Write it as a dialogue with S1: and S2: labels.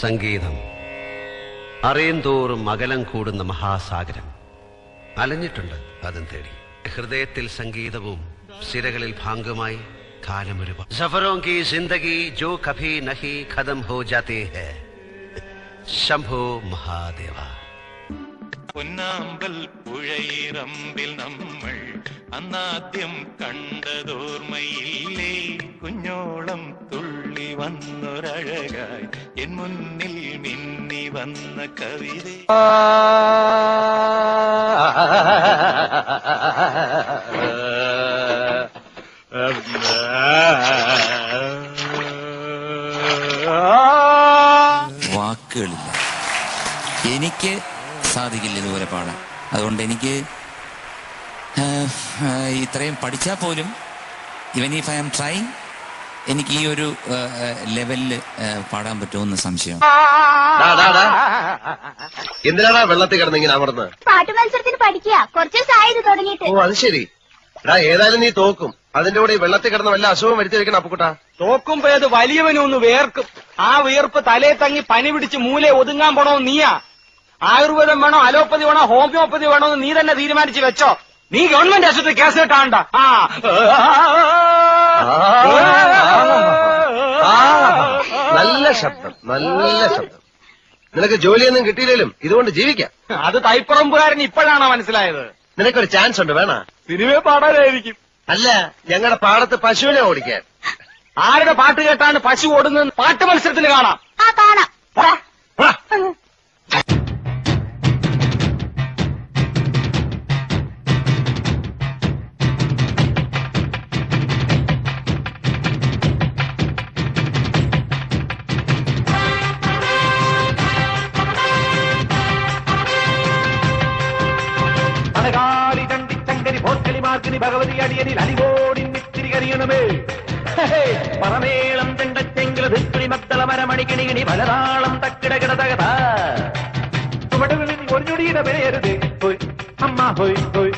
S1: സംഗീതം അറിയുന്തോറും അകലം കൂടുന്ന മഹാസാഗരം. അലഞ്ഞിട്ടുണ്ട് അതും തേടി. ഹൃദയത്തിൽ സംഗീതവും സിരകളിൽ ഭാംഗമായി കാലമൊരു സഫറോं की जिंदगी जो कभी नहीं खत्म हो जाती है. ശംഭോ മഹാദേവ.
S2: പൊന്നാമ്പൽ പുഴയിറമ്പിൽ നമ്മൾ അന്നാദ്യം കണ്ടതോർമ്മയില്ലേ? കുഞ്ഞോളം തുള്ളി വന്നൊരഴകായി എൻ മുന്നിൽ മിന്നി വന്ന കവിത.
S3: വാക്കുകളില്ല, എനിക്ക് സാധിക്കില്ല ഇതുപോലെ പാടാൻ. അതുകൊണ്ട് എനിക്ക് ഇത്രയും പഠിച്ചാൽ പോലും even if I am trying എനിക്ക് ഈ ഒരു ലെവലില് പാടാൻ പറ്റുമെന്ന് സംശയം.
S4: എന്തിനാടാ വെള്ളത്തിൽ കിടന്ന് ഇങ്ങനെ അമർന്ന്?
S5: പാട്ട് മത്സരത്തിന് പഠിക്കുക, കുറച്ച് ദിവസമായത് തുടങ്ങിയിട്ട്.
S4: ഓ അത് ശരി. എടാ ഏതായാലും നീ തോക്കും. അതിന്റെ കൂടെ ഈ വെള്ളത്തിൽ കിടന്ന് വല്ല അസുഖം വരുത്തി വെക്കണം അപ്പുക്കുട്ടാ.
S6: തോക്കുമ്പോ അത് വലിയവനൊന്ന് വേർക്കും. ആ വിയർപ്പ് തലേ തങ്ങി പനി പിടിച്ച് മൂലെ ഒതുങ്ങാൻ പോണോ നീയാ? ആയുർവേദം വേണോ അലോപ്പതി വേണോ ഹോമിയോപ്പതി വേണോ എന്ന് നീ തന്നെ തീരുമാനിച്ച് വെച്ചോ. നീ ഗവൺമെന്റ് ആശുപത്രി കേസ് കിട്ടാണ്ട.
S4: നല്ല ശബ്ദം, നല്ല ശബ്ദം. നിനക്ക് ജോലിയൊന്നും കിട്ടിയില്ലേലും ഇതുകൊണ്ട് ജീവിക്കാം.
S6: അത് തൈപ്പറമ്പുകാരൻ ഇപ്പോഴാണോ മനസ്സിലായത്?
S4: നിനക്കൊരു ചാൻസ് ഉണ്ട്, വേണ?
S6: സിനിമയെ പാടാനായിരിക്കും.
S4: അല്ല, ഞങ്ങളുടെ പാടത്ത് പശുവിനെ ഓടിക്കാൻ.
S6: ആരുടെ പാട്ട് കേട്ടാണ് പശു ഓടുന്നത്? പാട്ട് മത്സരത്തിന് കാണാം.
S5: കാണാം.
S6: അനകാലി ചണ്ടിച്ചങ്കരി ഭോർക്കലി മാർക്കിനി ഭഗവതി അടിയനിൽ അടികോടി നിത്തിരി കരിയണമേ. പറമേളം ചെണ്ടച്ചെങ്കില ധിക്കുടി മക്കള മരമണിക്കിണികിണി പലതാളം തക്കിടകിടതകത ചുവടുകളിൽ ഒരു ഞൊടിയുടെ വിലയരുത്. അമ്മ ഹോയ് ഹോയ്